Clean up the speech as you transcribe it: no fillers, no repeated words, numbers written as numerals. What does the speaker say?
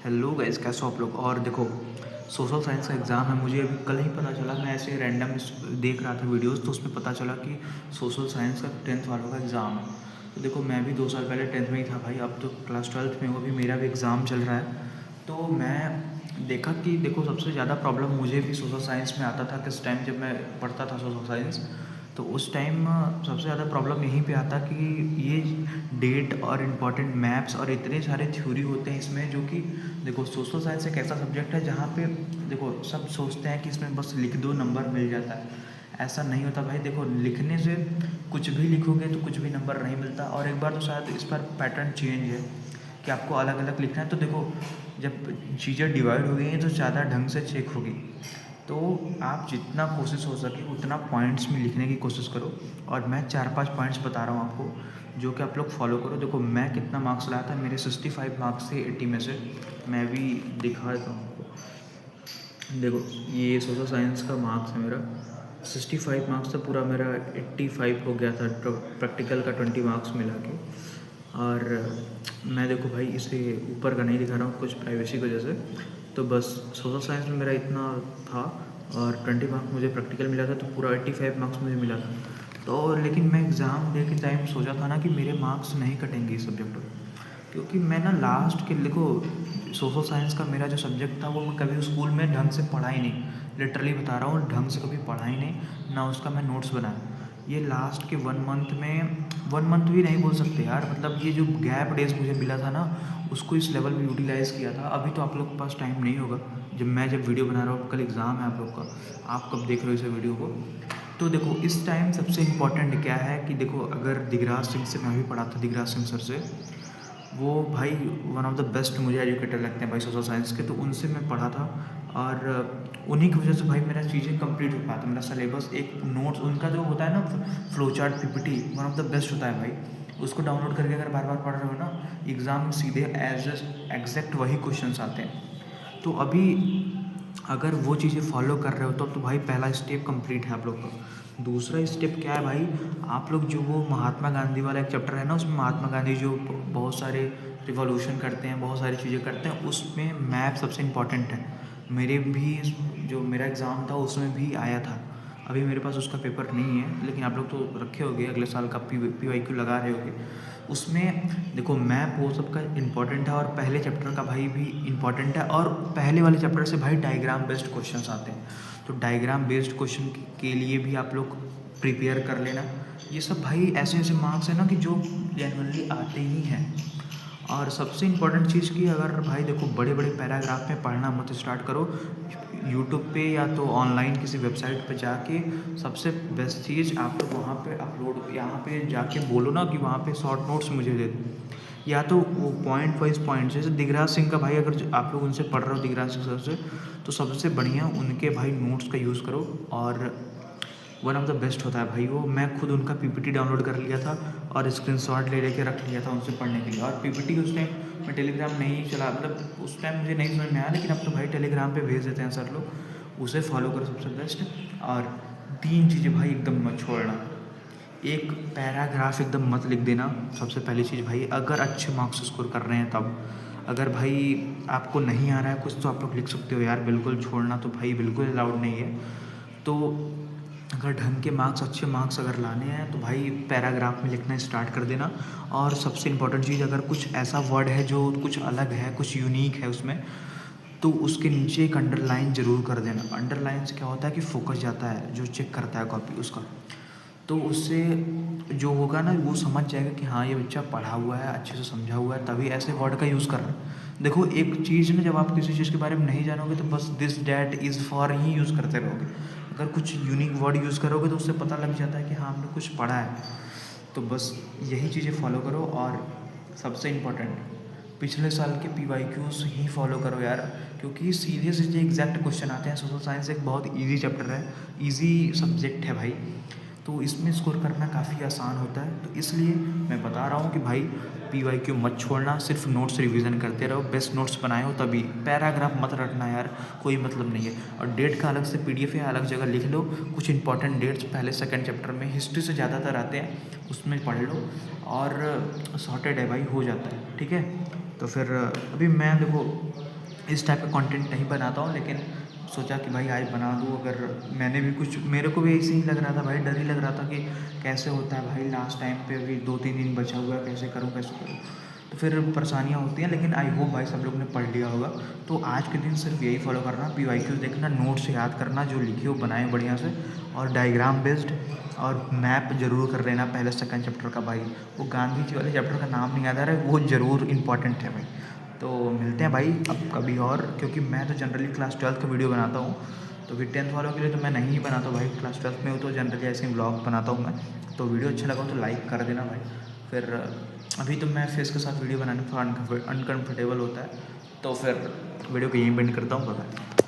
Hello guys, कैसे हो आप लोग। और देखो, सोशल साइंस का एग्ज़ाम है। मुझे अभी कल ही पता चला, मैं ऐसे रैंडम देख रहा था वीडियोस, तो उसमें पता चला कि सोशल साइंस का 10th वालों का एग्ज़ाम है। तो देखो, मैं भी 2 साल पहले 10th में ही था भाई। अब तो क्लास 12th में हूँ, अभी मेरा भी एग्ज़ाम चल रहा है। तो मैं देखा कि देखो, सबसे ज़्यादा प्रॉब्लम मुझे भी सोशल साइंस में आता था। किस टाइम जब मैं पढ़ता था सोशल साइंस, तो उस टाइम सबसे ज़्यादा प्रॉब्लम यहीं पे आता कि ये डेट और इम्पॉर्टेंट मैप्स और इतने सारे थ्योरी होते हैं इसमें, जो कि देखो, सोशल साइंस एक ऐसा सब्जेक्ट है जहाँ पे देखो सब सोचते हैं कि इसमें बस लिख दो, नंबर मिल जाता है। ऐसा नहीं होता भाई। देखो, लिखने से कुछ भी लिखोगे तो कुछ भी नंबर नहीं मिलता। और एक बार तो शायद इस पर पैटर्न चेंज है कि आपको अलग अलग लिखना है। तो देखो, जब चीज़ें डिवाइड हो गई हैं तो ज़्यादा ढंग से चेक होगी। तो आप जितना कोशिश हो सके उतना पॉइंट्स में लिखने की कोशिश करो। और मैं 4-5 पॉइंट्स बता रहा हूँ आपको, जो कि आप लोग फॉलो करो। देखो, मैं कितना मार्क्स लाया था, मेरे 65 मार्क्स थे 80 में से। मैं भी दिखा देता हूँ आपको। देखो, ये सोशल साइंस का मार्क्स है मेरा। 65 मार्क्स था, पूरा मेरा 85 हो गया था। प्रैक्टिकल का 20 मार्क्स मिला के। और मैं देखो भाई, इसे ऊपर का नहीं दिखा रहा हूँ कुछ प्राइवेसी की वजह से। तो बस सोशल साइंस में मेरा इतना था, और 20 मार्क्स मुझे प्रैक्टिकल मिला था, तो पूरा 85 मार्क्स मुझे मिला था। तो लेकिन मैं एग्ज़ाम दे के टाइम सोचा था ना कि मेरे मार्क्स नहीं कटेंगे इस सब्जेक्ट में, क्योंकि मैं ना लास्ट के देखो, सोशल साइंस का मेरा जो सब्जेक्ट था वो मैं कभी स्कूल में ढंग से पढ़ा ही नहीं। लिटरली बता रहा हूँ, ढंग से कभी पढ़ा ही नहीं ना। उसका मैं नोट्स बनाया। ये लास्ट के 1 मंथ में, 1 मंथ भी नहीं बोल सकते यार, मतलब ये जो गैप डेज मुझे मिला था ना, उसको इस लेवल पे यूटिलाइज़ किया था। अभी तो आप लोग के पास टाइम नहीं होगा, जब वीडियो बना रहा हूँ, कल एग्ज़ाम है आप लोग का। आप कब देख रहे हो इस वीडियो को। तो देखो, इस टाइम सबसे इम्पोर्टेंट क्या है कि देखो, अगर दिगराज सिंह से मैं भी पढ़ा था, दिगराज सिंह सर से। वो भाई वन ऑफ द बेस्ट मुझे एजुकेटर लगते हैं भाई सोशल साइंस के। तो उनसे मैं पढ़ा था, और उन्हीं की वजह से भाई मेरा चीज़ें कंप्लीट हो पाया था। मेरा सिलेबस, एक नोट्स उनका जो होता है ना, flow chart PPT, one of the best होता है भाई। उसको डाउनलोड करके अगर बार बार पढ़ रहे हो ना, एग्ज़ाम में सीधे एज एग्जैक्ट वही क्वेश्चंस आते हैं। तो अभी अगर वो चीज़ें फॉलो कर रहे हो तो भाई पहला स्टेप कंप्लीट है आप लोग का। दूसरा स्टेप क्या है भाई, आप लोग जो वो महात्मा गांधी वाला एक चैप्टर है ना, उसमें महात्मा गांधी जो बहुत सारे रिवॉल्यूशन करते हैं, बहुत सारी चीज़ें करते हैं, उसमें मैप सबसे इम्पॉर्टेंट है। मेरे भी जो मेरा एग्ज़ाम था उसमें भी आया था। अभी मेरे पास उसका पेपर नहीं है, लेकिन आप लोग तो रखे होगे, अगले साल का PYQ लगा रहे होगे। उसमें देखो, मैप वो सबका इम्पॉर्टेंट है, और पहले चैप्टर का भाई भी इम्पॉर्टेंट है, और पहले वाले चैप्टर से भाई डायग्राम बेस्ड क्वेश्चंस आते हैं। तो डायग्राम बेस्ड क्वेश्चन के लिए भी आप लोग प्रिपेयर कर लेना। ये सब भाई ऐसे ऐसे मार्क्स हैं ना कि जो जेनुअनली आते ही हैं। और सबसे इम्पोर्टेंट चीज़ कि अगर भाई देखो, बड़े बड़े पैराग्राफ में पढ़ना मत स्टार्ट करो। यूट्यूब पे या तो ऑनलाइन किसी वेबसाइट पे जाके, सबसे बेस्ट चीज़ आप लोग वहाँ पे अपलोड, यहाँ पे जाके बोलो ना कि वहाँ पे शॉर्ट नोट्स मुझे दे दो। या तो वो पॉइंट वाइज पॉइंट, जैसे दिगराज सिंह का भाई, अगर आप लोग उनसे पढ़ रहे हो, दिगराज सिंह सर से, तो सबसे बढ़िया उनके भाई नोट्स का यूज़ करो। और वन ऑफ द बेस्ट होता है भाई वो। मैं खुद उनका पीपीटी डाउनलोड कर लिया था, और स्क्रीनशॉट ले लेके रख लिया था उनसे पढ़ने के लिए। और पीपीटी उस टाइम मैं टेलीग्राम नहीं चला, मतलब उस टाइम मुझे नहीं समझ में आया, लेकिन अब तो भाई टेलीग्राम पे भेज देते हैं सर लोग, उसे फॉलो करो सबसे बेस्ट। और 3 चीज़ें भाई एकदम मत छोड़ना। एक पैराग्राफ एकदम मत लिख देना, सबसे पहली चीज़ भाई, अगर अच्छे मार्क्स स्कोर कर रहे हैं तब। अगर भाई आपको नहीं आ रहा है कुछ, तो आप लोग लिख सकते हो यार, बिल्कुल छोड़ना तो भाई बिल्कुल अलाउड नहीं है। तो अगर ढंग के मार्क्स, अच्छे मार्क्स अगर लाने हैं तो भाई पैराग्राफ में लिखना स्टार्ट कर देना। और सबसे इम्पोर्टेंट चीज़, अगर कुछ ऐसा वर्ड है जो कुछ अलग है, कुछ यूनिक है उसमें, तो उसके नीचे एक अंडरलाइन ज़रूर कर देना। अंडरलाइन से क्या होता है कि फोकस जाता है, जो चेक करता है कॉपी उसका। तो उससे जो होगा ना, वो समझ जाएगा कि हाँ, ये बच्चा पढ़ा हुआ है, अच्छे से समझा हुआ है, तभी ऐसे वर्ड का यूज़ कर रहा है। देखो, एक चीज़ ना, जब आप किसी चीज़ के बारे में नहीं जानोगे तो बस this that is for he use करते रहोगे। अगर कुछ यूनिक वर्ड यूज़ करोगे तो उससे पता लग जाता है कि हाँ, हमने कुछ पढ़ा है। तो बस यही चीज़ें फॉलो करो। और सबसे इम्पोर्टेंट, पिछले साल के PYQs ही फॉलो करो यार, क्योंकि सीधे सीधे एग्जैक्ट क्वेश्चन आते हैं। सोशल साइंस एक बहुत इजी चैप्टर है, इजी सब्जेक्ट है भाई। तो इसमें स्कोर करना काफ़ी आसान होता है। तो इसलिए मैं बता रहा हूँ कि भाई PYQ मत छोड़ना, सिर्फ नोट्स रिवीजन करते रहो। बेस्ट नोट्स बनाए हो तभी, पैराग्राफ मत रटना यार, कोई मतलब नहीं है। और डेट का अलग से PDF या अलग जगह लिख लो। कुछ इंपॉर्टेंट डेट्स पहले सेकंड चैप्टर में हिस्ट्री से ज़्यादातर आते हैं, उसमें पढ़ लो, और सॉर्टेड है भाई, हो जाता है। ठीक है, तो फिर अभी मैं देखो, इस टाइप का कंटेंट नहीं बनाता हूँ, लेकिन सोचा कि भाई आज बना दूँ। अगर मैंने भी कुछ, मेरे को भी ऐसे ही लग रहा था भाई, डर ही लग रहा था कि कैसे होता है भाई, लास्ट टाइम पे अभी 2-3 दिन बचा हुआ है, कैसे करूँ कैसे करूँ। तो फिर परेशानियाँ होती हैं, लेकिन आई होप भाई सब लोग ने पढ़ लिया होगा। तो आज के दिन सिर्फ यही फॉलो करना, PYQ देखना, नोट्स याद करना, जो लिखे हो बनाए बढ़िया से, और डायग्राम बेस्ड और मैप जरूर कर लेना पहले सेकंड चैप्टर का भाई। वो गांधी जी वाले चैप्टर का नाम नहीं याद आ रहा है, वो जरूर इंपॉर्टेंट है भाई। तो मिलते हैं भाई अब कभी और, क्योंकि मैं तो जनरली क्लास 12 का वीडियो बनाता हूँ, तो फिर 10th वालों के लिए तो मैं नहीं बनाता भाई। क्लास 12 में हूँ तो जनरली ऐसे ही ब्लॉग बनाता हूँ मैं। तो वीडियो अच्छा लगा तो लाइक कर देना भाई। फिर अभी तो मैं फेस के साथ वीडियो बनाने में थोड़ा अनकम्फर्टेबल होता है, तो फिर वीडियो को यहीं बेंड करता हूँ। बाय।